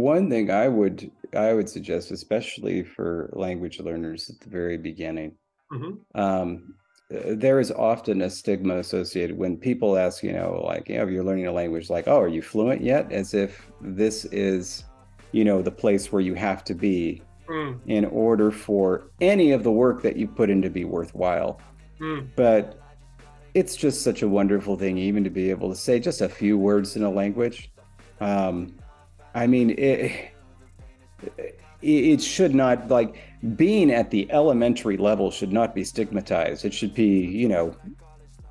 One thing I would suggest, especially for language learners at the very beginning, Hmm. um, there is often a stigma associated when people ask, like, if you're learning a language, like, oh, are you fluent yet? As if this is, the place where you have to be Mm, in order for any of the work that you put in to be worthwhile. mm, But it's just such a wonderful thing, even to be able to say just a few words in a language. Um, I mean, it should not, like, being at the elementary level should not be stigmatized. It should be,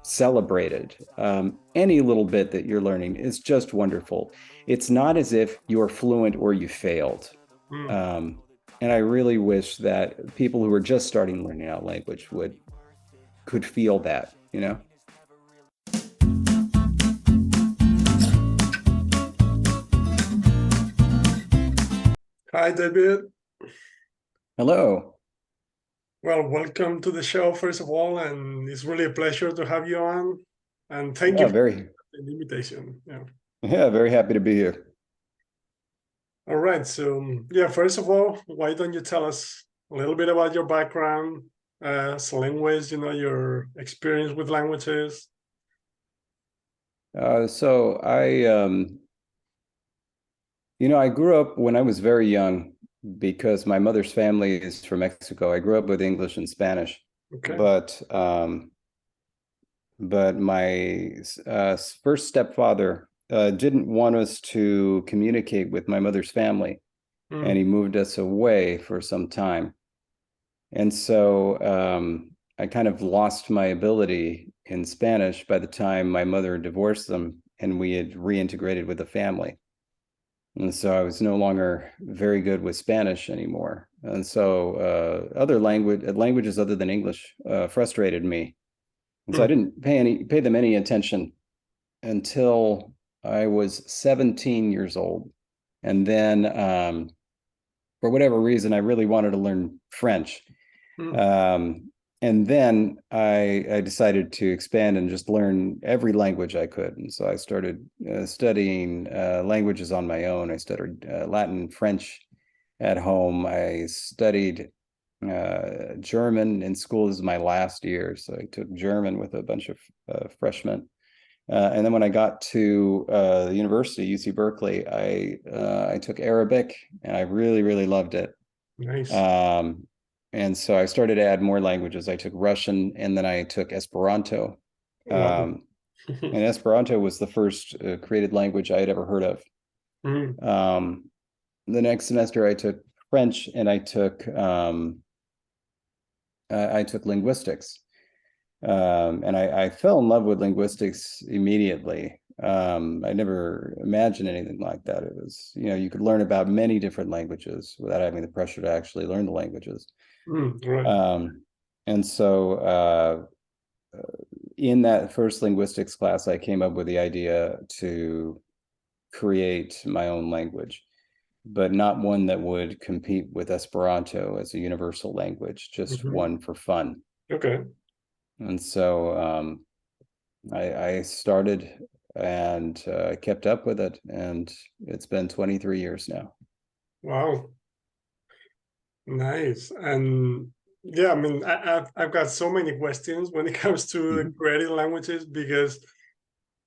celebrated. Any little bit that you're learning is just wonderful. It's not as if you're fluent or you failed. mm. Um, and I really wish that people who are just starting learning out language would could feel that. Hi, David. Hello. Well, welcome to the show, first of all, and it's really a pleasure to have you on. And thank you Yeah, for very, the invitation. Yeah. yeah, very happy to be here. All right. So, yeah, first of all, why don't you tell us a little bit about your background as a linguist, your experience with languages? So I grew up when I was very young because my mother's family is from Mexico. I grew up with English and Spanish, Okay. but my first stepfather didn't want us to communicate with my mother's family, and Mm, he moved us away for some time. And so I kind of lost my ability in Spanish by the time my mother divorced them and we had reintegrated with the family. And so I was no longer very good with Spanish anymore. And so other languages other than English frustrated me. And so I mm, didn't pay them any attention until I was 17 years old. And then for whatever reason, I really wanted to learn French. mm. Um, and then I decided to expand and just learn every language I could. And so I started studying languages on my own. I studied Latin, French at home. I studied German in school. This is my last year. So I took German with a bunch of freshmen. And then when I got to the university, UC Berkeley, I took Arabic and I really, really loved it. Nice. Um, and so I started to add more languages. I took Russian and then I took Esperanto. Wow. Um, and Esperanto was the first created language I had ever heard of. Mm, Um, the next semester I took French and I took linguistics. And I fell in love with linguistics immediately. I never imagined anything like that. It was, you could learn about many different languages without having the pressure to actually learn the languages. right. Um, and so in that first linguistics class, I came up with the idea to create my own language, but not one that would compete with Esperanto as a universal language, just Mhm. one for fun. Okay. And so I started and kept up with it, and it's been 23 years now. Wow. Nice. And yeah, I mean, I've got so many questions when it comes to Mhm. creating languages because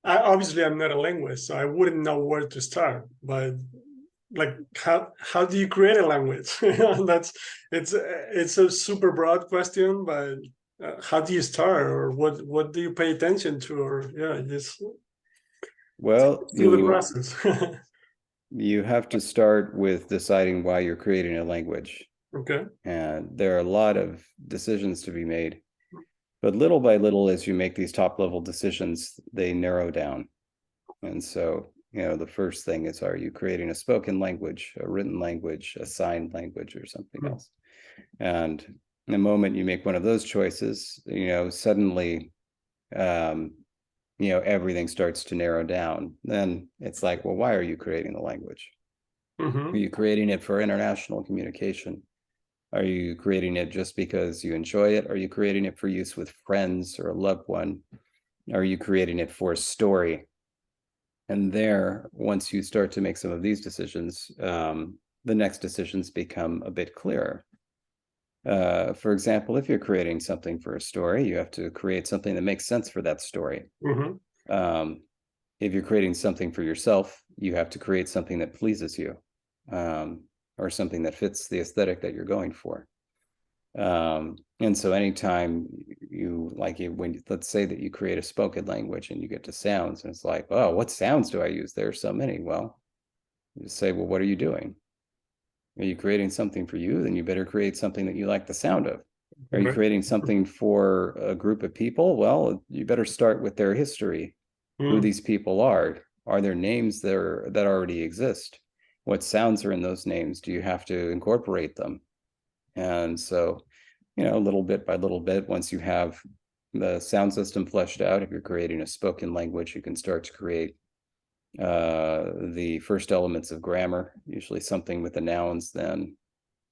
obviously I'm not a linguist, so I wouldn't know where to start. But like, how do you create a language? That's it's a super broad question, but how do you start, or what do you pay attention to, or yeah, just Well, through the you process. you have to start with deciding why you're creating a language. Okay. And there are a lot of decisions to be made. But little by little, as you make these top level decisions, they narrow down. And so, the first thing is, are you creating a spoken language, a written language, a signed language, or something Mm, else? And the moment you make one of those choices, suddenly, um, everything starts to narrow down. Then it's like, well, why are you creating the language? Are mhm, you creating it for international communication? Are you creating it just because you enjoy it? Are you creating it for use with friends or a loved one? Are you creating it for a story? And there, once you start to make some of these decisions, the next decisions become a bit clearer. For example, if you're creating something for a story, you have to create something that makes sense for that story. Um, if you're creating something for yourself, you have to create something that pleases you, or something that fits the aesthetic that you're going for. And so anytime let's say that you create a spoken language and you get to sounds, and it's like, oh, what sounds do I use? There are so many. Well, you say, well, what are you doing? Are you creating something for you? Then you better create something that you like the sound of. Are you Right. creating something for a group of people? Well, you better start with their history, who Mm. these people are there names that already exist? What sounds are in those names? Do you have to incorporate them? And so, little bit by little bit, once you have the sound system fleshed out, if you're creating a spoken language, you can start to create the first elements of grammar, usually something with the nouns, then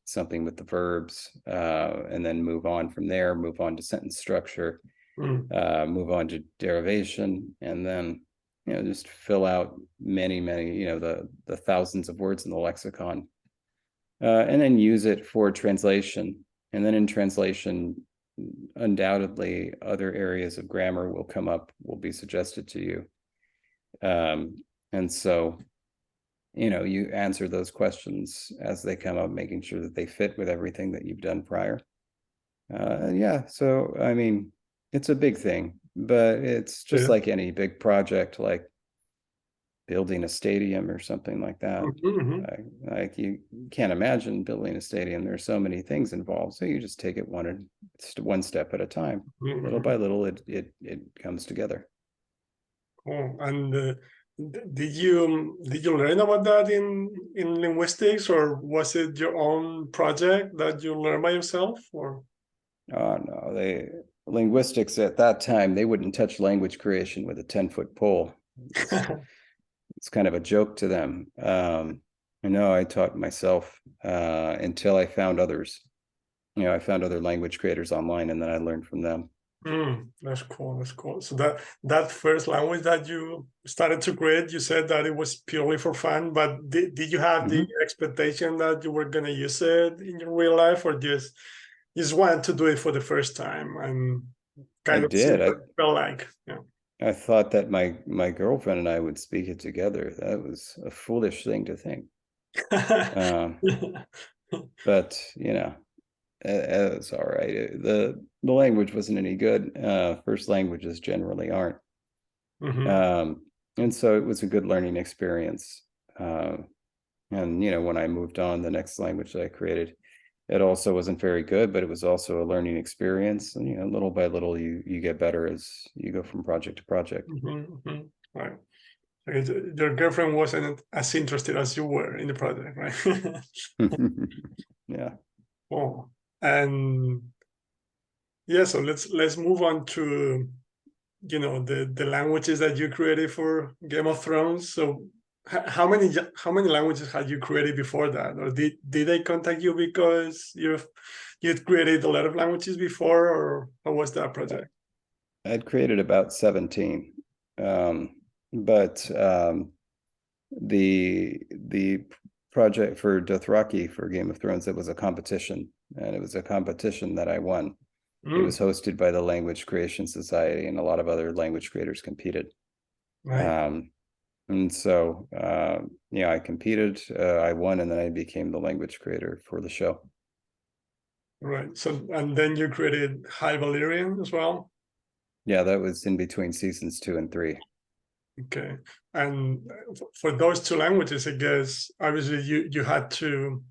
something with the verbs, and then move on from there, move on to sentence structure, move on to derivation, and then just fill out many the thousands of words in the lexicon, and then use it for translation. And then in translation, undoubtedly other areas of grammar will come up, will be suggested to you, and so you answer those questions as they come up, making sure that they fit with everything that you've done prior. Yeah, so I mean, it's a big thing, but it's just Yeah. like any big project, like building a stadium or something like that. Like you can't imagine building a stadium. There's so many things involved. So you just take it one step at a time. Little by little, it comes together. Oh, and did you learn about that in linguistics, or was it your own project that you learned by yourself, or? Oh no, linguistics at that time, they wouldn't touch language creation with a 10-foot pole. It's kind of a joke to them. I know I taught myself until I found others. I found other language creators online, and then I learned from them. That's cool. That's cool. So that first language that you started to create, you said that it was purely for fun, but did you have the expectation that you were gonna use it in your real life, or just wanted to do it for the first time and I kind of see did. what it felt like? Yeah. I thought that my girlfriend and I would speak it together. That was a foolish thing to think. But it's all right. The language wasn't any good. First languages generally aren't. And so it was a good learning experience. And when I moved on, the next language that I created, it also wasn't very good, but it was also a learning experience. And little by little, you get better as you go from project to project. Right. Okay, your girlfriend wasn't as interested as you were in the project, right? Yeah. Oh, and yeah, so let's move on to the languages that you created for Game of Thrones. So how many languages had you created before that, or did they contact you because you'd created a lot of languages before, or how was that project? I'd created about 17. But the project for Dothraki for Game of Thrones, it was a competition, and it was a competition that I won. It was hosted by the Language Creation Society, and a lot of other language creators competed. Right. And so, I competed, I won, and then I became the language creator for the show. Right. So, and then you created High Valyrian as well. Yeah, that was in between seasons 2 and 3. Okay. And for those two languages, I guess obviously you had to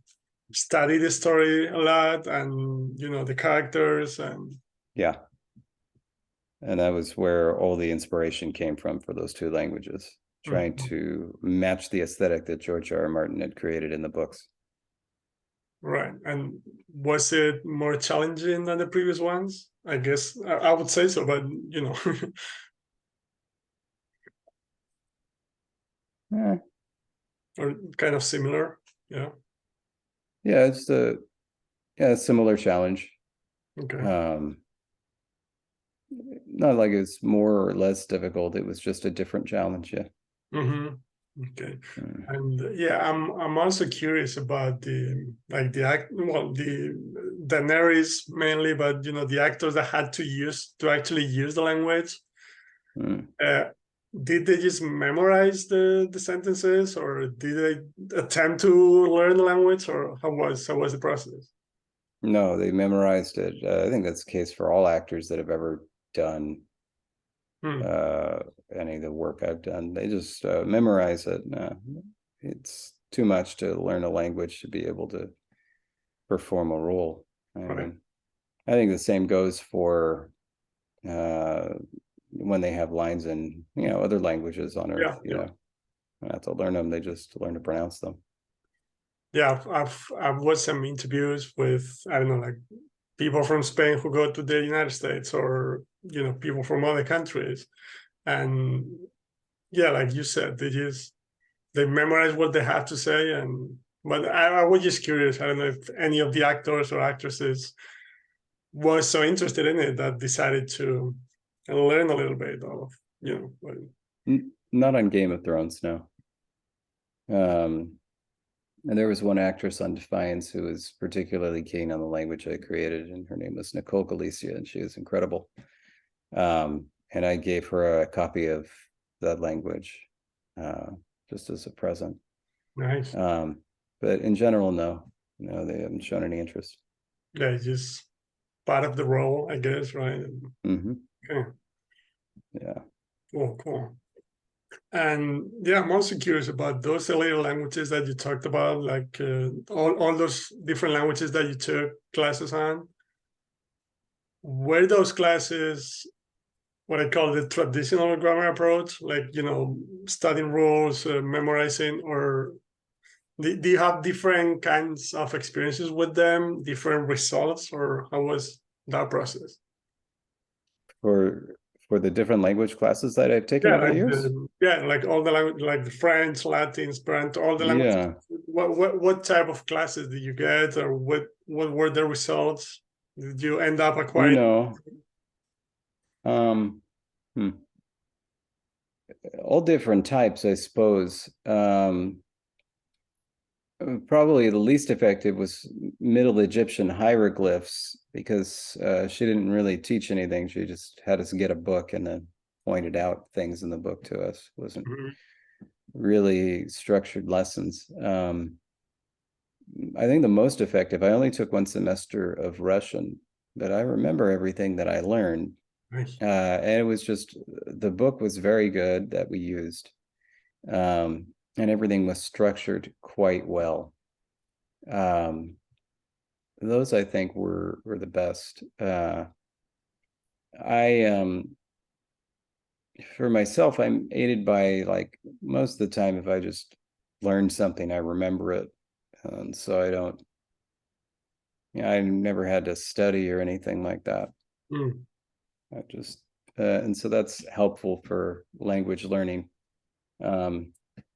study the story a lot, and the characters, and Yeah. And that was where all the inspiration came from for those two languages, trying to match the aesthetic that George R. R. Martin had created in the books. right. And was it more challenging than the previous ones? I guess I would say so, but Eh, or kind of similar. Yeah. yeah, it's a similar challenge. Okay. Not like it's more or less difficult. It was just a different challenge. Yeah. Mm-hmm. Okay. Mm. And yeah, I'm also curious about the like the act well the Daenerys mainly, but you know the actors that had to actually use the language. Mm. Uh, did they just memorize the sentences, or did they attempt to learn the language, or how was the process? No, they memorized it. I think that's the case for all actors that have ever done Hmm. uh, any of the work I've done. They just memorize it. It's too much to learn a language to be able to perform a role. I Right. mean, I think the same goes for uh, when they have lines in, other languages on Yeah. Earth. Yeah. Not to learn them; they just learn to pronounce them. Yeah. I've watched some interviews with, I don't know, like people from Spain who go to the United States, or you know people from other countries, and yeah, like you said, they memorize what they have to say. And but I was just curious. I don't know if any of the actors or actresses was so interested in it that decided to learn a little bit of, you know. Not on Game of Thrones, no. Um, and there was one actress on Defiance who was particularly keen on the language I created, and her name was Nicole Galicia, and she was incredible. And I gave her a copy of that language uh, just as a present. Nice. Um, but in general, no, they haven't shown any interest. Yeah, it's just part of the role, I guess, right? Hmm. Okay, Yeah. cool, cool. And yeah, I'm also curious about those later languages that you talked about, like all those different languages that you took classes on. Were those classes what I call the traditional grammar approach, like you know, studying rules, memorizing, or do you have different kinds of experiences with them, different results, or how was that process? For the different language classes that I've taken Yeah, over the like years. like all the language, like the French, Latin, Esperanto, all the languages. Yeah. What type of classes did you get, or what were the results? Did you end up You acquiring? know, um, hmm, all different types, I suppose. Probably the least effective was Middle Egyptian hieroglyphs because she didn't really teach anything. She just had us get a book and then pointed out things in the book to us. It wasn't Mhm. really structured lessons. I think the most effective, I only took one semester of Russian, but I remember everything that I learned. Nice. And it was just, the book was very good that we used. And everything was structured quite well. Um, those I think were the best. I For myself, I'm aided by, like, most of the time, if I just learn something, I remember it. And so I don't, I never had to study or anything like that. Mm. I just and so that's helpful for language learning. Um,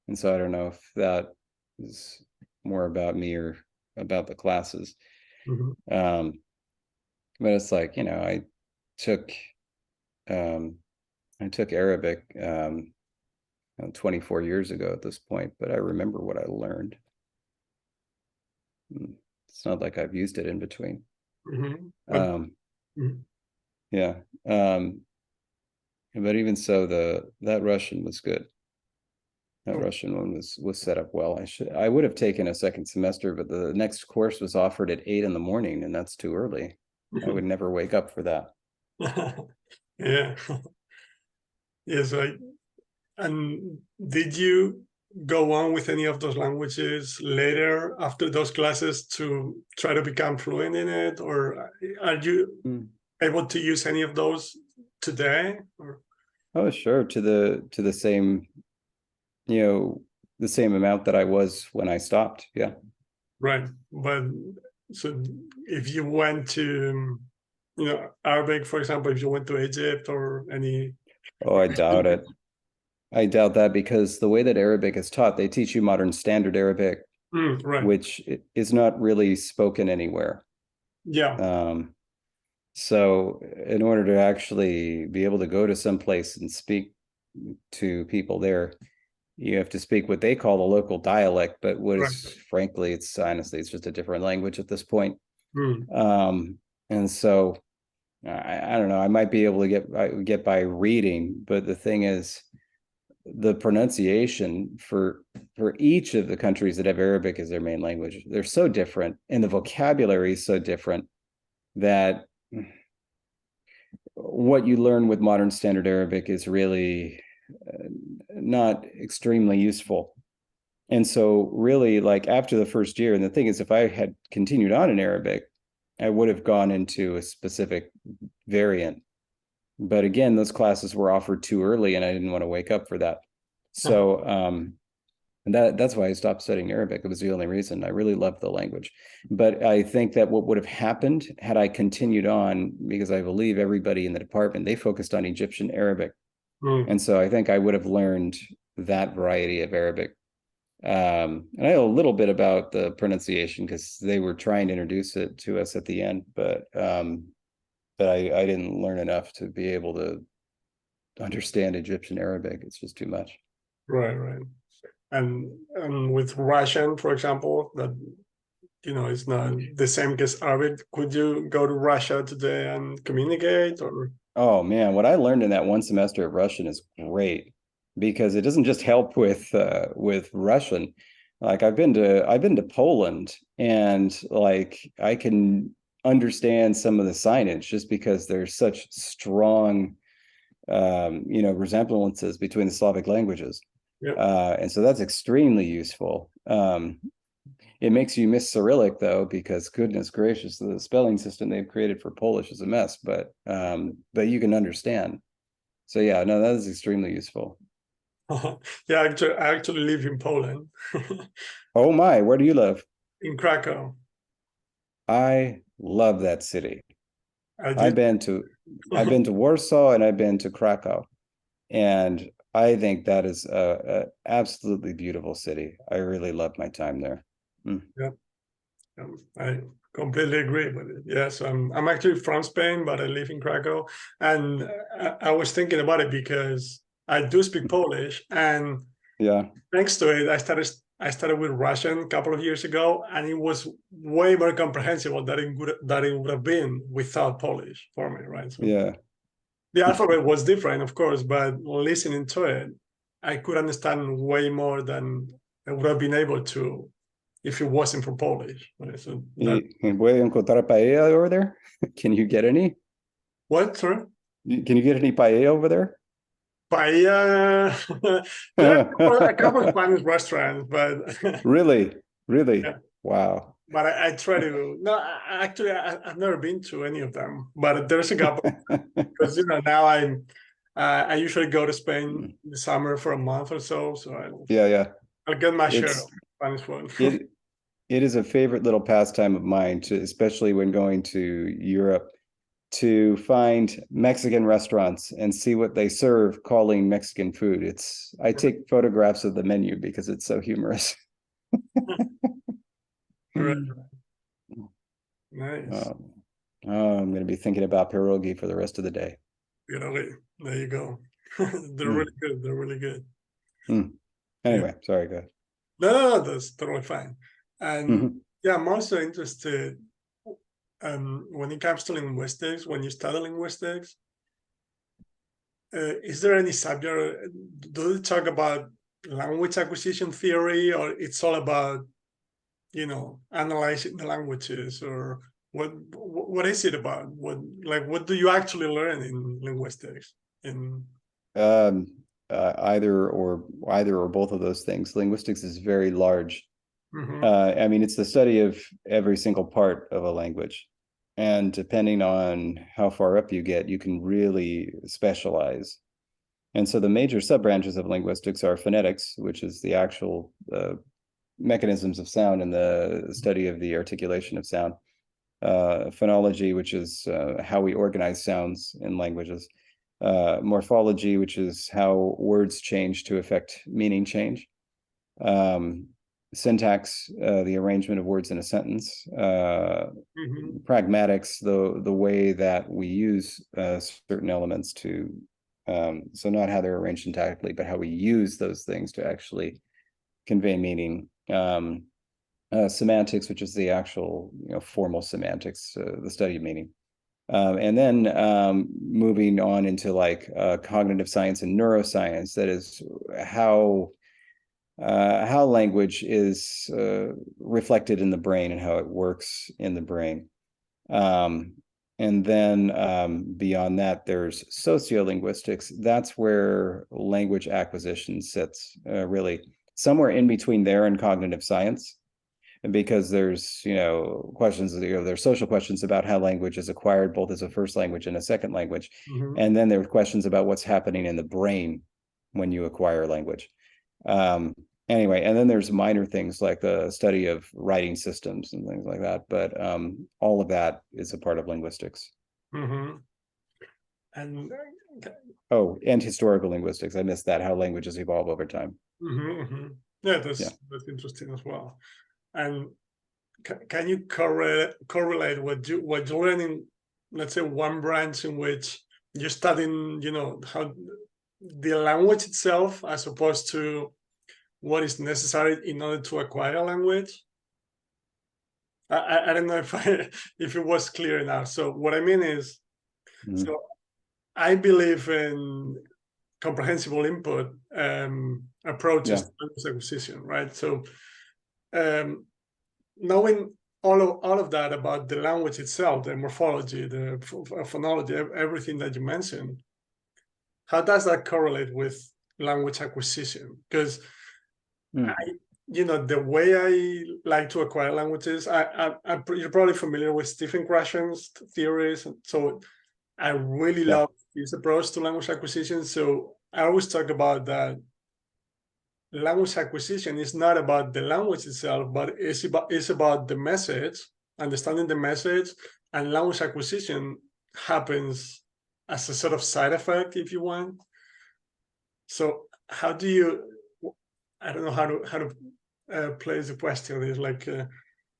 and so I don't know if that is more about me or about the classes. Mhm. Um, but it's like, took um, I took Arabic 24 years ago at this point, but I remember what I learned. It's not like I've used it in between. Mhm. But Um, mhm. yeah. But even so, the that Russian was good. That Cool. Russian one was set up well. I would have taken a second semester, but the next course was offered at 8 in the morning, and that's too early. I would never wake up for that. Yeah. Yes, I and did you go on with any of those languages later after those classes to try to become fluent in it, or are you Mm. able to use any of those today? Or Oh, sure. To the same, you know, the same amount that I was when I stopped. Yeah. right, but so if you went to you know Arabic, for example, if you went to Egypt or any, Oh, I doubt it. I doubt that because the way that Arabic is taught, they teach you modern standard Arabic, right, which is not really spoken anywhere. yeah, Um, so in order to actually be able to go to some place and speak to people there, you have to speak what they call the local dialect, but what Right. is, frankly, it's honestly, it's just a different language at this point. Mm. And so I don't know, I might be able to get by reading, but the thing is, the pronunciation for each of the countries that have Arabic as their main language, they're so different, and the vocabulary is so different that what you learn with modern standard Arabic is really not extremely useful. And so really, like, after the first year, and the thing is, if I had continued on in Arabic, I would have gone into a specific variant. But again, those classes were offered too early, and I didn't want to wake up for that. So and that's why I stopped studying Arabic. It was the only reason. I really loved the language. But I think that what would have happened had I continued on, because I believe everybody in the department, they focused on Egyptian Arabic. Mm. And so I think I would have learned that variety of Arabic. And I know a little bit about the pronunciation because they were trying to introduce it to us at the end, but I didn't learn enough to be able to understand Egyptian Arabic. It's just too much. Right, right. And with Russian, for example, that it's not the same as Arabic. Could you go to Russia today and communicate, or? Oh man, what I learned in that one semester of Russian is great because it doesn't just help with Russian. Like I've been to Poland, and like I can understand some of the signage just because there's such strong resemblances between the Slavic languages. Yeah. And so that's extremely useful. It makes you miss Cyrillic though, because goodness gracious, the spelling system they've created for Polish is a mess, but you can understand. So yeah, no, that is extremely useful. Yeah, I actually live in Poland, Oh my, where do you live? in Krakow. I love that city. I I've did. been to I've been to Warsaw and I've been to Krakow, and I think that is a absolutely beautiful city. I really love my time there. Mm. Yeah, I completely agree with it. Yes, I'm actually from Spain, but I live in Krakow, and I was thinking about it because I do speak Polish, and Yeah, thanks to it, I started with Russian a couple of years ago, and it was way more comprehensible than it would have been without Polish for me, right? So yeah. the alphabet was different, of course, but listening to it, I could understand way more than I would have been able to if it wasn't for Polish. Right? So that Voy a encontrar paella over there. Can you get any? what? Sorry? Can you get any paella over there? Paella. There are a couple of Spanish restaurants, but Really? Really? yeah. Wow. But I try to. No, actually, I've never been to any of them. But there's a couple because now I usually go to Spain in the summer for a month or so. So Yeah, yeah. I'll get my share of It's Spanish food. it it is a favorite little pastime of mine to, especially when going to Europe, to find Mexican restaurants and see what they serve calling Mexican food. I take photographs of the menu because it's so humorous. Right. um, Nice. I'm going to be thinking about pierogi for the rest of the day. There you go. They're Mm, really good. They're really good. mm. Yeah. Anyway, sorry, go ahead. No, that's totally fine. And Mhm. yeah, I'm also interested when it comes to linguistics, when you study linguistics, is there any subject, do they talk about language acquisition theory, or it's all about, analyzing the languages, or what is it about? What do you actually learn in linguistics? In Um, either or both of those things. Linguistics is very large. Mhm. I mean, it's the study of every single part of a language. And depending on how far up you get, you can really specialize. And so the major sub-branches of linguistics are phonetics, which is the actual mechanisms of sound and the study of the articulation of sound. Phonology, which is how we organize sounds in languages. Morphology, which is how words change to affect meaning change. Um, Syntax, the arrangement of words in a sentence. Mhm. Pragmatics, the way that we use certain elements to So not how they're arranged syntactically, but how we use those things to actually convey meaning. Semantics, which is the actual, formal semantics, the study of meaning. And then moving on into like cognitive science and neuroscience, that is how language is reflected in the brain and how it works in the brain. And then beyond that, there's sociolinguistics. That's where language acquisition sits, really somewhere in between there and cognitive science. And because there's, questions, there's social questions about how language is acquired, both as a first language and a second language. Mm-hmm. And then there's questions about what's happening in the brain when you acquire language. Anyway, and then there's minor things like the study of writing systems and things like that. But all of that is a part of linguistics. Mm-hmm. And Oh, and historical linguistics. I missed that, how languages evolve over time. Yeah, that's interesting as well. And can you correlate what you learn in, let's say, one branch in which you're studying, how the language itself, as opposed to what is necessary in order to acquire a language? I don't know if it was clear enough. So what I mean is, so I believe in comprehensible input approaches to language acquisition, right? So knowing all of that about the language itself, the morphology, the phonology, everything that you mentioned, how does that correlate with language acquisition? Because the way I like to acquire languages, you're probably familiar with Stephen Krashen's theories. So I really love his approach to language acquisition. So I always talk about that language acquisition is not about the language itself, but it's about the message, understanding the message, and language acquisition happens as a sort of side effect, if you want. So how do you, I don't know how to place the question. Is like,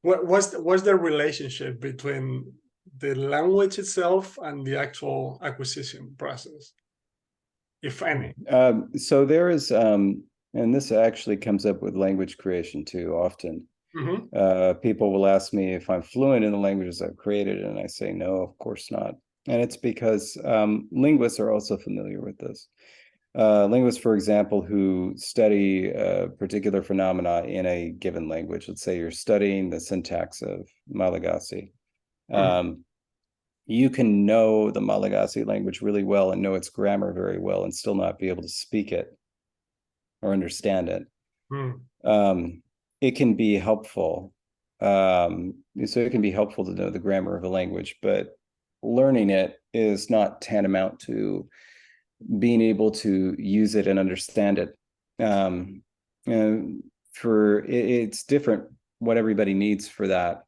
what's the relationship between the language itself and the actual acquisition process, if any? So there is, and this actually comes up with language creation too, often. People will ask me if I'm fluent in the languages I've created, and I say, no, of course not. And it's because linguists are also familiar with this. Linguists, for example, who study particular phenomena in a given language. Let's say you're studying the syntax of Malagasy. You can know the Malagasy language really well and know its grammar very well and still not be able to speak it or understand it. It can be helpful. So it can be helpful to know the grammar of a language, but learning it is not tantamount to being able to use it and understand it. It's different what everybody needs for that.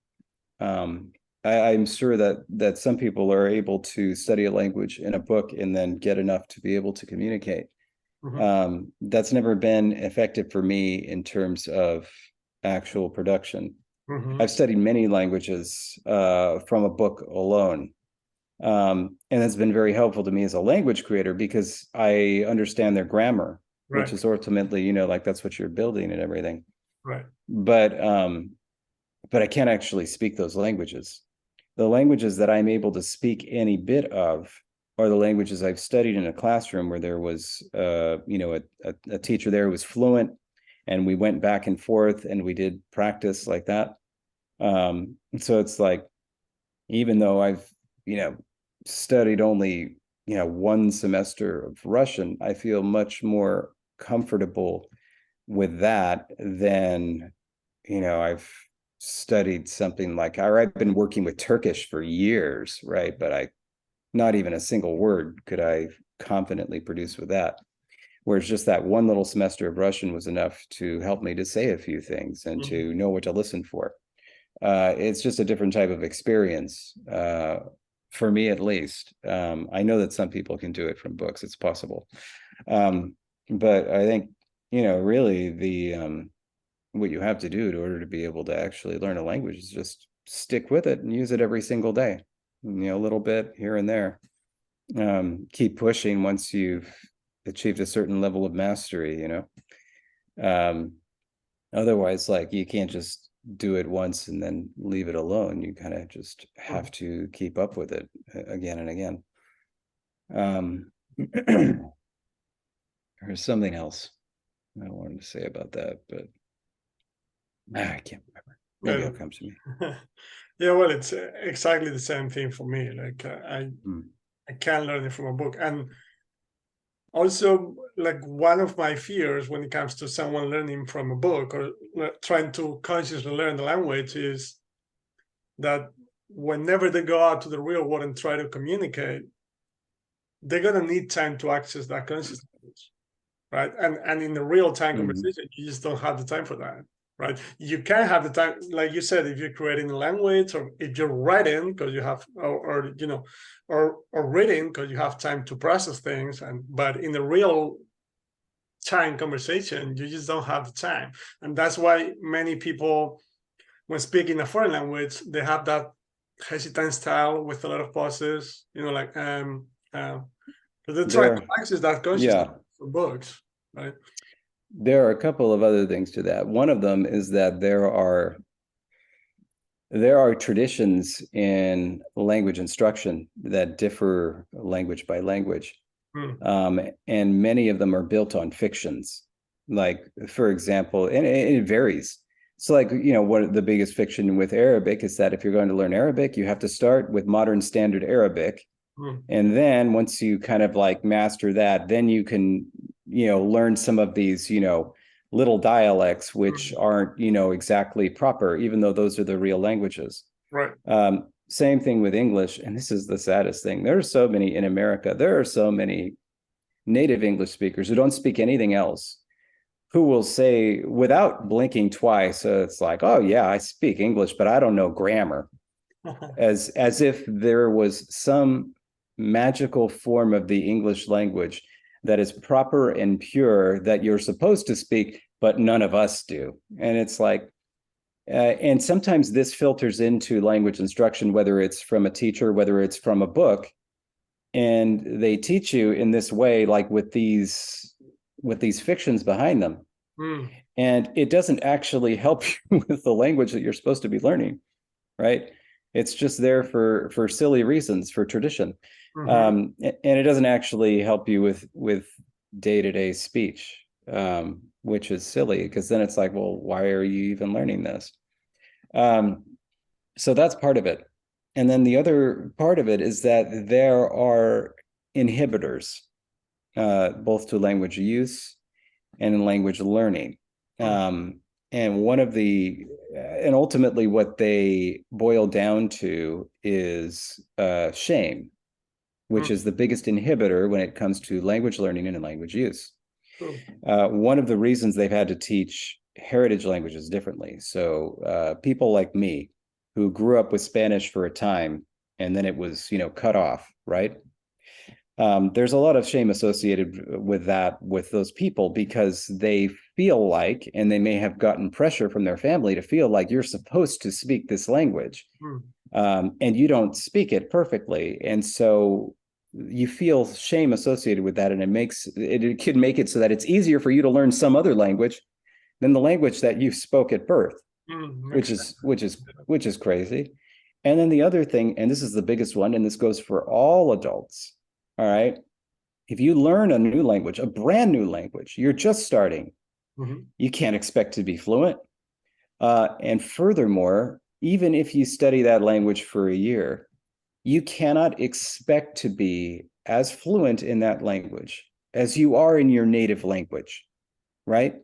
I'm sure that some people are able to study a language in a book and then get enough to be able to communicate. That's never been effective for me in terms of actual production. I've studied many languages from a book alone. And that's been very helpful to me as a language creator because I understand their grammar, which is ultimately, like that's what you're building and everything. But I can't actually speak those languages. The languages that I'm able to speak any bit of are the languages I've studied in a classroom where there was, a teacher there who was fluent, and we went back and forth and we did practice like that. So it's like, even though I've, studied only, one semester of Russian, I feel much more comfortable with that than, I've studied something like, or I've been working with Turkish for years, right? But not even a single word could I confidently produce with that. Whereas just that one little semester of Russian was enough to help me to say a few things and to know what to listen for. It's just a different type of experience, for me at least. I know that some people can do it from books. It's possible. But I think, really what you have to do in order to be able to actually learn a language is just stick with it and use it every single day, a little bit here and there. keep pushing once you've achieved a certain level of mastery, you know. Otherwise, like, you can't just do it once and then leave it alone. You kind of just have to keep up with it again and again. There's something else I wanted to say about that, but I can't remember. Maybe it'll come to me. Yeah, well, it's exactly the same thing for me. Like I can learn it from a book. And also, like, one of my fears when it comes to someone learning from a book or trying to consciously learn the language is that whenever they go out to the real world and try to communicate, they're gonna need time to access that conscious language, right? And in the real time conversation, you just don't have the time for that, right? You can have the time, like you said, if you're creating a language or if you're writing because you have, or you know, or reading because you have time to process things. But in the real time conversation, you just don't have the time, and that's why many people, when speaking a foreign language, they have that hesitant style with a lot of pauses, you know, like but they're trying to access that consciousness for books, right? There are a couple of other things to that. One of them is that there are traditions in language instruction that differ language by language. And many of them are built on fictions. Like, for example, and it varies. So, like, you know, one of the biggest fiction with Arabic is that if you're going to learn Arabic, you have to start with modern standard Arabic. And then once you kind of like master that, then you can, you know, learn some of these, you know, little dialects, which aren't, you know, exactly proper, even though those are the real languages. Right. Same thing with English. And this is the saddest thing. There are so many in America. There are so many native English speakers who don't speak anything else, who will say without blinking twice, it's like, oh yeah, I speak English, but I don't know grammar. as if there was some magical form of the English language that is proper and pure that you're supposed to speak, but none of us do. And it's like, and sometimes this filters into language instruction, whether it's from a teacher, whether it's from a book, and they teach you in this way, like with these fictions behind them. And it doesn't actually help you with the language that you're supposed to be learning, right? It's just there for silly reasons, for tradition. And it doesn't actually help you with day-to-day speech, which is silly, because then it's like, well, why are you even learning this? So that's part of it. And then the other part of it is that there are inhibitors, both to language use and in language learning. And one of the, and ultimately what they boil down to is shame, which is the biggest inhibitor when it comes to language learning and language use. One of the reasons they've had to teach heritage languages differently. So people like me who grew up with Spanish for a time and then it was, you know, cut off, right? There's a lot of shame associated with that, with those people, because they feel like, and they may have gotten pressure from their family to feel like you're supposed to speak this language, and you don't speak it perfectly. And so you feel shame associated with that, and it could make it so that it's easier for you to learn some other language than the language that you spoke at birth, which is crazy. And then the other thing, and this is the biggest one, and this goes for all adults. All right. If you learn a new language, a brand new language, you're just starting, you can't expect to be fluent. And furthermore, even if you study that language for a year, you cannot expect to be as fluent in that language as you are in your native language, right?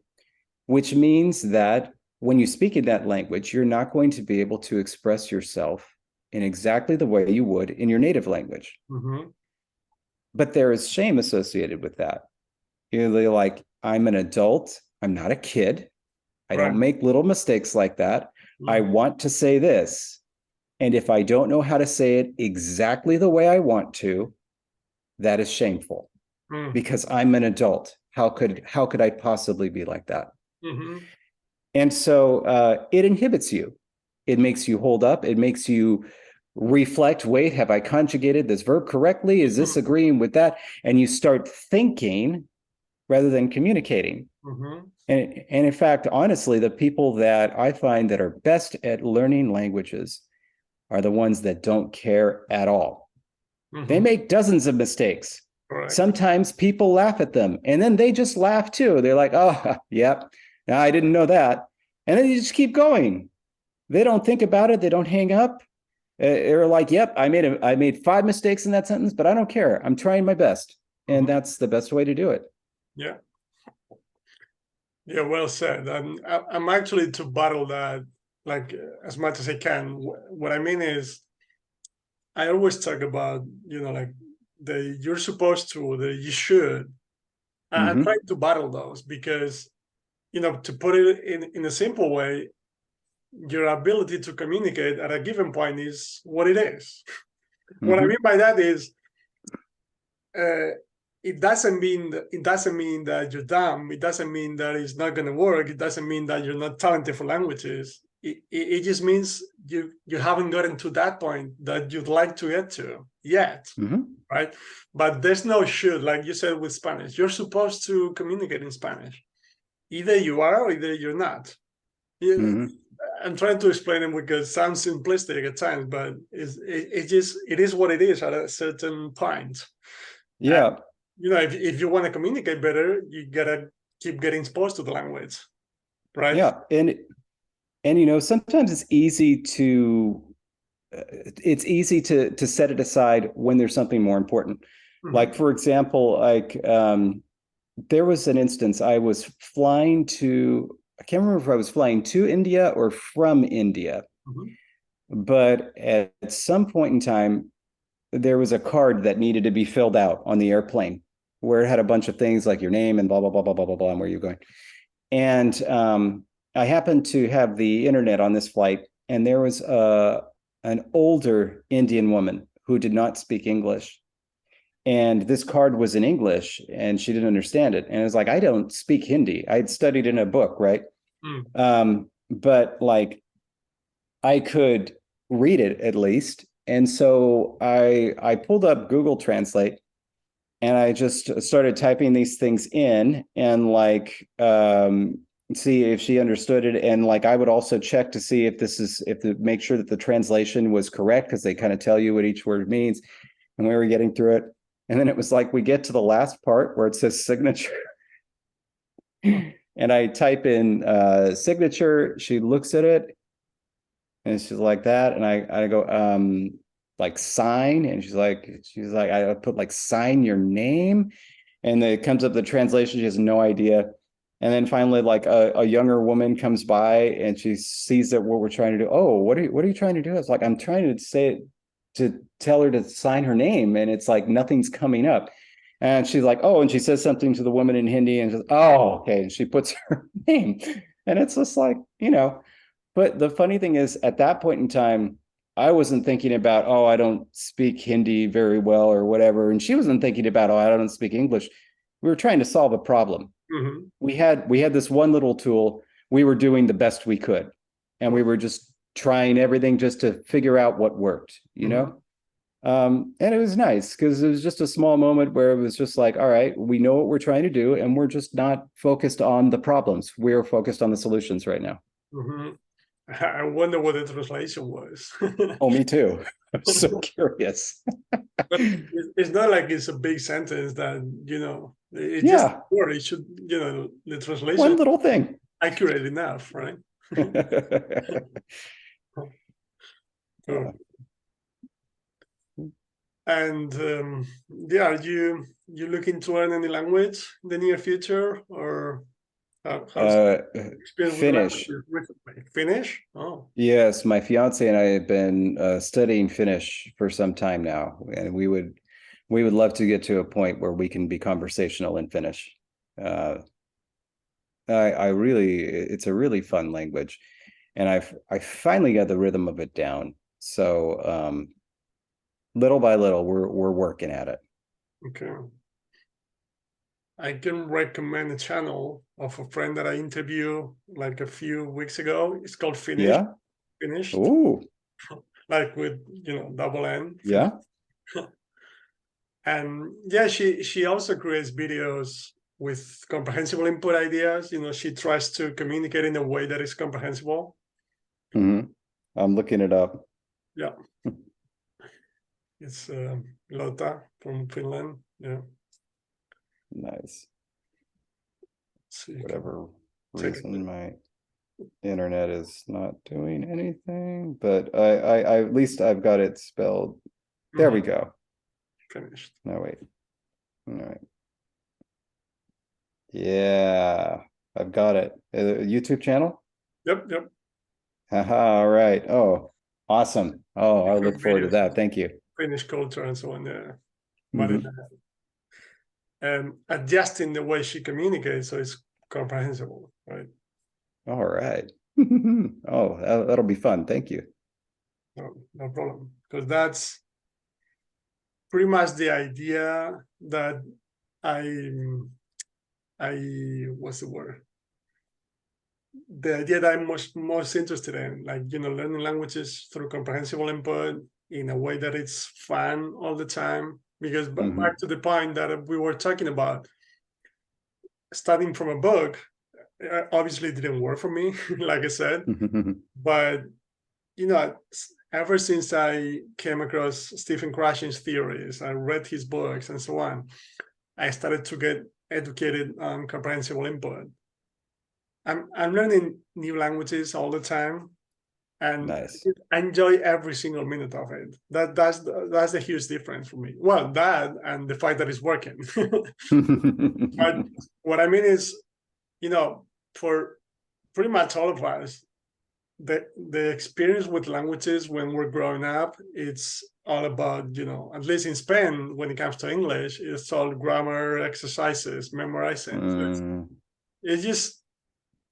Which means that when you speak in that language, you're not going to be able to express yourself in exactly the way you would in your native language. But there is shame associated with that. You're like, I'm an adult. I'm not a kid. I don't make little mistakes like that. I want to say this. And if I don't know how to say it exactly the way I want to, that is shameful because I'm an adult. How could I possibly be like that? And so it inhibits you. It makes you hold up. It makes you reflect, wait, have I conjugated this verb correctly? Is this agreeing with that? And you start thinking rather than communicating. Mm-hmm. And in fact, honestly, the people that I find that are best at learning languages are the ones that don't care at all. They Mm-hmm. make dozens of mistakes. Correct. Sometimes people laugh at them, and then they just laugh too. They're like, oh, yep, I didn't know that. And then you just keep going. They don't think about it. They don't hang up. They're like, yep, I made 5 mistakes in that sentence, but I don't care. I'm trying my best. And Mm-hmm. that's the best way to do it. Yeah. Yeah, well said. I'm actually to battle that like as much as I can. What I mean is, I always talk about, like the you're supposed to, the you should. I'm Mm-hmm. trying to battle those because, to put it in a simple way, your ability to communicate at a given point is what it is. What I Mm-hmm. mean by that is, uh, it doesn't mean that you're dumb. It doesn't mean that it's not going to work. It doesn't mean that you're not talented for languages. It just means you haven't gotten to that point that you'd like to get to yet, Mm-hmm. right? But there's no should, like you said with Spanish. You're supposed to communicate in Spanish. Either you are or either you're not. Yeah, Mm-hmm. I'm trying to explain it because it sounds simplistic at times, but it is what it is at a certain point. And Yeah. if you want to communicate better, you gotta keep getting exposed to the language, right? Yeah. And sometimes it's easy to set it aside when there's something more important. Mm-hmm. Like, for example, there was an instance I was flying to, I can't remember if I was flying to India or from India, Mm-hmm. but at some point in time, there was a card that needed to be filled out on the airplane where it had a bunch of things like your name and blah, blah, blah, blah, blah, blah, blah, and where you're going. And I happened to have the internet on this flight, and there was an older Indian woman who did not speak English. And this card was in English, and she didn't understand it. And it was like, I don't speak Hindi. I'd studied in a book, right? Mm. But like, I could read it at least. And so I pulled up Google Translate, and I just started typing these things in, and like see if she understood it. And like, I would also check to see if make sure that the translation was correct, because they kind of tell you what each word means. And we were getting through it, and then it was like we get to the last part where it says signature. And I type in signature. She looks at it, and she's like that, and I go like sign, and she's like I put like sign your name, and it comes up the translation. She has no idea. And then finally, like a younger woman comes by, and she sees that what we're trying to do. Oh, what are you trying to do? It's like, I'm trying to say it, to tell her to sign her name, and it's like nothing's coming up. And she's like, oh, and she says something to the woman in Hindi, and says, oh, okay, and she puts her name. And it's just like, but the funny thing is, at that point in time, I wasn't thinking about, oh, I don't speak Hindi very well or whatever. And she wasn't thinking about, oh, I don't speak English. We were trying to solve a problem. Mm-hmm. We had this one little tool. We were doing the best we could. And we were just trying everything just to figure out what worked, Mm-hmm. And it was nice because it was just a small moment where it was just like, all right, we know what we're trying to do, and we're just not focused on the problems. We're focused on the solutions right now. Mm-hmm. I wonder what the translation was. Oh, me too. I'm so curious. But it's not like it's a big sentence that, it's just a Yeah, word. It should, the translation one little thing. accurate enough, right? Uh, Cool. And yeah, are you looking to learn any language in the near future, or how's uh, experience with Finnish. languages recently? Finnish? Oh, Yes, my fiance and I have been studying Finnish for some time now, and we would love to get to a point where we can be conversational in Finnish. Uh, I really, it's a really fun language, and I finally got the rhythm of it down. So little by little, we're working at it. okay. I can recommend a channel of a friend that I interviewed like a few weeks ago. It's called Yeah. Finished. Ooh. like with, double N. Yeah. And yeah, she also creates videos with comprehensible input ideas. She tries to communicate in a way that is comprehensible. Hmm. I'm looking it up. Yeah. It's Lotta from Finland. Yeah. Nice. So you can Whatever take it. reason my internet is not doing anything, but I at least I've got it spelled. There we go. Finished. No, wait. All right. Yeah, I've got it. YouTube channel? Yep. Haha, all right. Oh, awesome. Oh, I look forward to Videos, that. Thank you. Finnish culture and so on. Yeah. But Mhm. adjusting the way she communicates so it's comprehensible, right? All right. Oh, that'll be fun. Thank you. No problem. Because that's pretty much the idea that I what's the word? The idea that I'm most interested in, like, learning languages through comprehensible input in a way that it's fun all the time. Because back to the point that we were talking about, studying from a book obviously didn't work for me, like I said. But ever since I came across Stephen Krashen's theories, I read his books and so on, I started to get educated on comprehensible input. I'm learning new languages all the time, and Nice. I enjoy every single minute of it. That's the huge difference for me. Well, that and the fact that it's working. But what I mean is, for pretty much all of us, the experience with languages when we're growing up, it's all about, at least in Spain, when it comes to English, it's all grammar exercises, memorizing. So it's just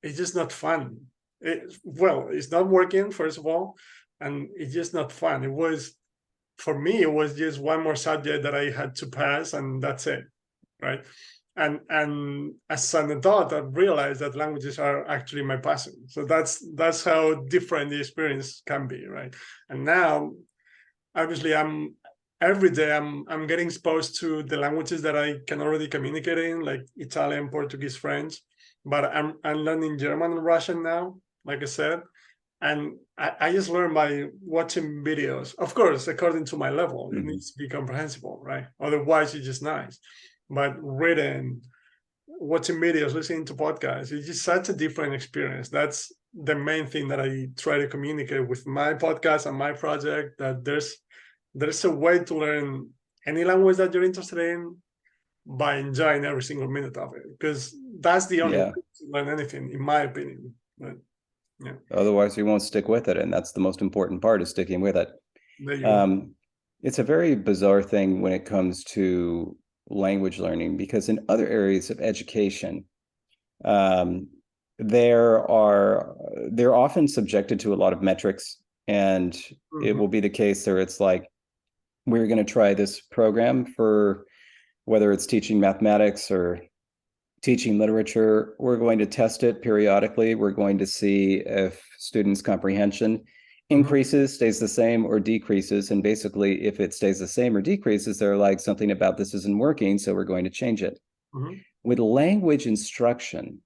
it's just not fun. It's not working, first of all, and it's just not fun. For me, it was just one more subject that I had to pass, and that's it, right? And as an adult, I've realized that languages are actually my passion. So that's how different the experience can be, right? And now, obviously, every day I'm getting exposed to the languages that I can already communicate in, like Italian, Portuguese, French. But I'm learning German and Russian now, like I said. And I just learn by watching videos. Of course, according to my level, it needs to be comprehensible, right? Otherwise, it's just nice. But reading, watching videos, listening to podcasts, it's just such a different experience. That's the main thing that I try to communicate with my podcast and my project, that there's a way to learn any language that you're interested in by enjoying every single minute of it, because that's the only way to learn anything, in my opinion. But yeah, Otherwise, you won't stick with it, and that's the most important part, is sticking with it. there you go. It's a very bizarre thing when it comes to language learning, because in other areas of education, they're often subjected to a lot of metrics, and it will be the case there. It's like, we're going to try this program for whether it's teaching mathematics or teaching literature. We're going to test it periodically. We're going to see if students' comprehension increases, stays the same, or decreases. And basically, if it stays the same or decreases, they're like, something about this isn't working, so we're going to change it. With language instruction,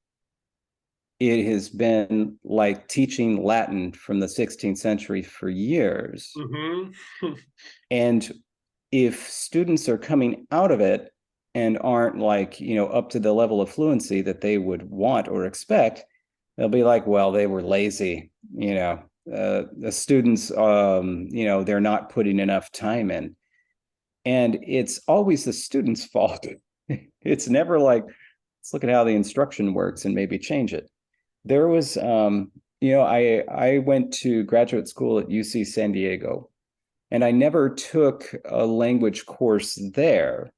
it has been like teaching Latin from the 16th century for years. And if students are coming out of it and aren't like, up to the level of fluency that they would want or expect, they'll be like, well, they were lazy. The students, they're not putting enough time in. And it's always the student's fault. It's never like, let's look at how the instruction works and maybe change it. There was, I went to graduate school at UC San Diego, and I never took a language course there,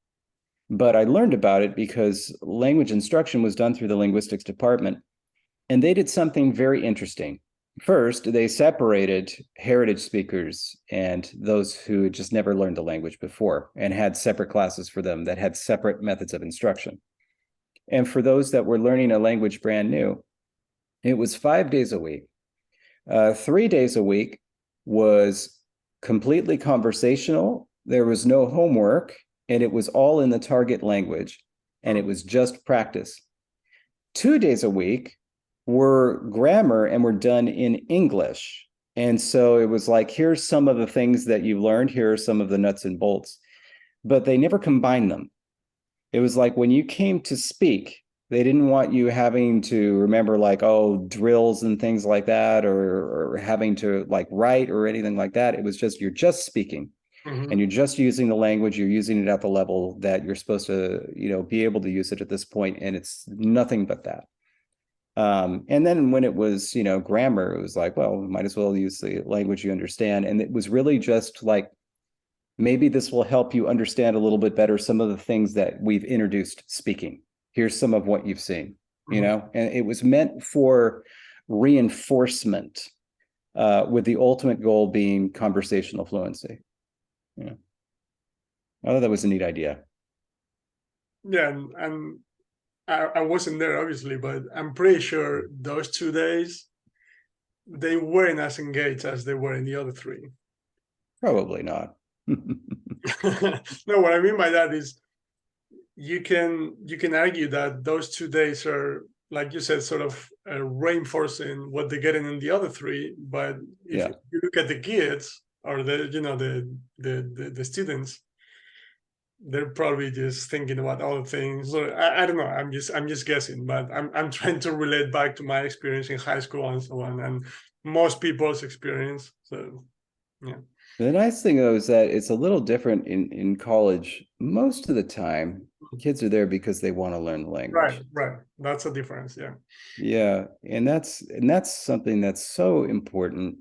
but I learned about it because language instruction was done through the linguistics department, and they did something very interesting. First, they separated heritage speakers and those who had just never learned the language before, and had separate classes for them that had separate methods of instruction. And for those that were learning a language brand new, it was 5 days a week. 3 days a week was completely conversational. There was no homework, and it was all in the target language, and it was just practice. 2 days a week were grammar and were done in English. And so it was like, here's some of the things that you learned, here are some of the nuts and bolts, but they never combined them. It was like when you came to speak, they didn't want you having to remember like, oh, drills and things like that, or having to like write or anything like that. It was just, you're just speaking. And you're just using the language, you're using it at the level that you're supposed to, be able to use it at this point, and it's nothing but that. And then when it was, grammar, it was like, well, we might as well use the language you understand. And it was really just like, maybe this will help you understand a little bit better some of the things that we've introduced speaking. Here's some of what you've seen, and it was meant for reinforcement, with the ultimate goal being conversational fluency. Yeah. I thought that was a neat idea. Yeah, and I wasn't there obviously, but I'm pretty sure those 2 days they weren't as engaged as they were in the other three. Probably not. No, what I mean by that is you can argue that those 2 days are, like you said, sort of reinforcing what they're getting in the other three. But if you look at the kids or the students, they're probably just thinking about other things. So I don't know. I'm just guessing, but I'm trying to relate back to my experience in high school and so on, and most people's experience. So yeah. The nice thing though is that it's a little different in college. Most of the time, kids are there because they want to learn the language. Right. That's a difference. Yeah. Yeah, and that's something that's so important.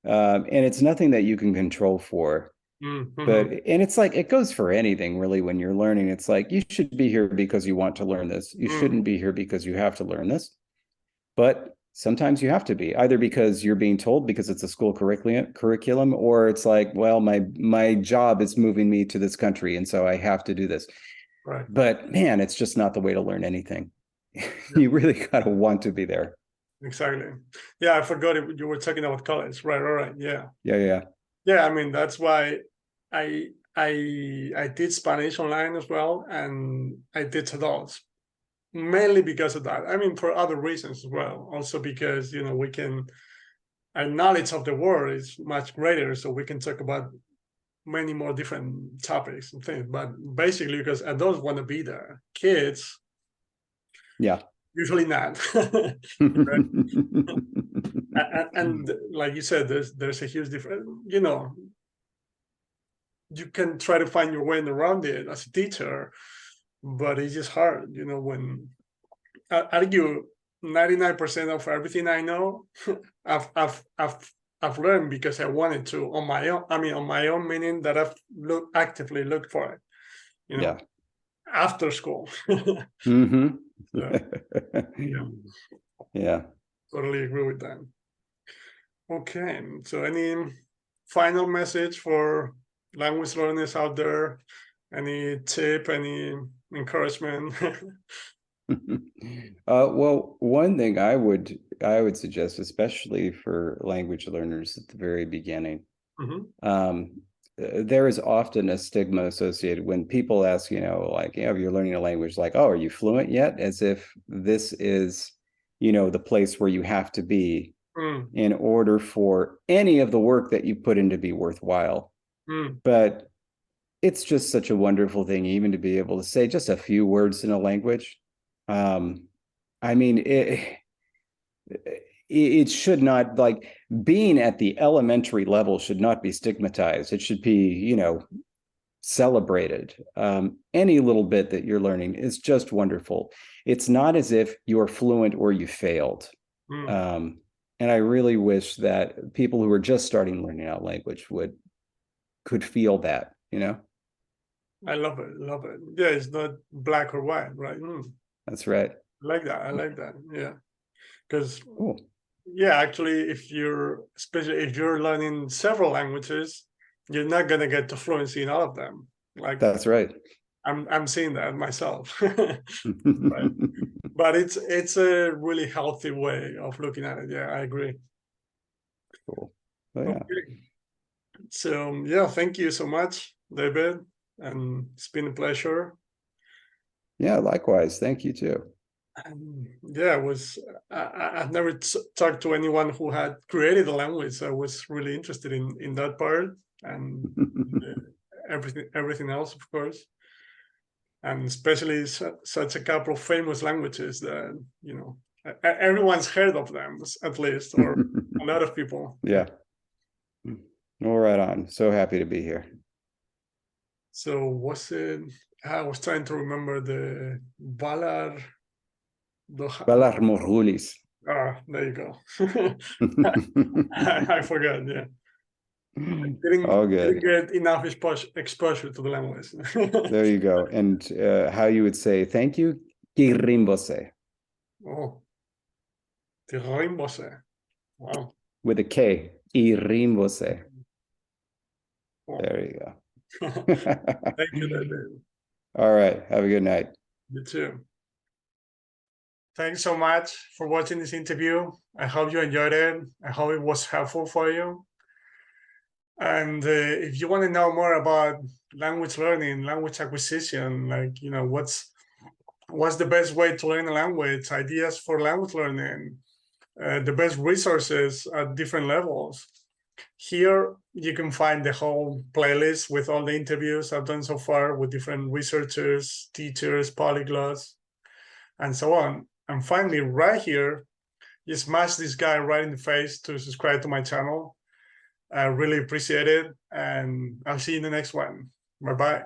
And it's nothing that you can control for. But it's like it goes for anything really when you're learning. It's like you should be here because you want to learn this. You shouldn't be here because you have to learn this. But sometimes you have to be, either because you're being told because it's a school curriculum, or it's like, well, my job is moving me to this country, and so I have to do this. Right. But man, it's just not the way to learn anything. You really got to want to be there. Exactly. Yeah, I forgot you were talking about college. Right. Yeah. Yeah, I mean, that's why I did Spanish online as well, and I did adults mainly because of that. I mean, for other reasons as well. Also because our knowledge of the world is much greater, so we can talk about many more different topics and things. But basically, because adults want to be there, kids, usually not. And like you said, there's a huge difference. You can try to find your way around it as a teacher, but it's just hard. When I argue 99% of everything I know, I've learned because I wanted to on my own. I mean, on my own, meaning that I've actively looked for it. After school. So, yeah. Totally agree with that. Okay, so any final message for language learners out there? Any tip, any encouragement? Well, one thing I would suggest, especially for language learners at the very beginning, there is often a stigma associated when people ask, like, if you're learning a language, like, oh, are you fluent yet? As if this is, the place where you have to be in order for any of the work that you put in to be worthwhile. But it's just such a wonderful thing, even to be able to say just a few words in a language. I mean, it should not, like, being at the elementary level should not be stigmatized. It should be, celebrated. Any little bit that you're learning is just wonderful. It's not as if you're fluent or you failed. And I really wish that people who are just starting learning out language could feel that, I love it. Yeah, it's not black or white, right? That's right. I like that. Yeah. Because yeah, actually, especially if you're learning several languages, you're not gonna get to fluency in all of them. Like, that's right. I'm seeing that myself. Right. But it's a really healthy way of looking at it. Yeah, I agree. Cool. Well, yeah. Okay. So yeah, thank you so much, David, and it's been a pleasure. Yeah, likewise. Thank you too. Yeah, I've never talked to anyone who had created a language. So I was really interested in that part and everything else, of course, and especially such a couple of famous languages that everyone's heard of them at least, or a lot of people. Yeah. Well, right on. So happy to be here. So was it? I was trying to remember the Valar. Valar Morghulis. Ah, there you go. I forgot. Yeah. All Didn't good. get enough exposure to the language. There you go. And how you would say thank you, Kirimbose, Oh, Tirrimbose. Wow. with a K, Irimbose. Wow. There you go. Thank you, David. All right. Have a good night. You too. Thanks so much for watching this interview. I hope you enjoyed it. I hope it was helpful for you. And if you want to know more about language learning, language acquisition, like what's the best way to learn a language, ideas for language learning, the best resources at different levels. Here you can find the whole playlist with all the interviews I've done so far with different researchers, teachers, polyglots, and so on. And finally, right here, you smash this guy right in the face to subscribe to my channel. I really appreciate it, and I'll see you in the next one. Bye-bye.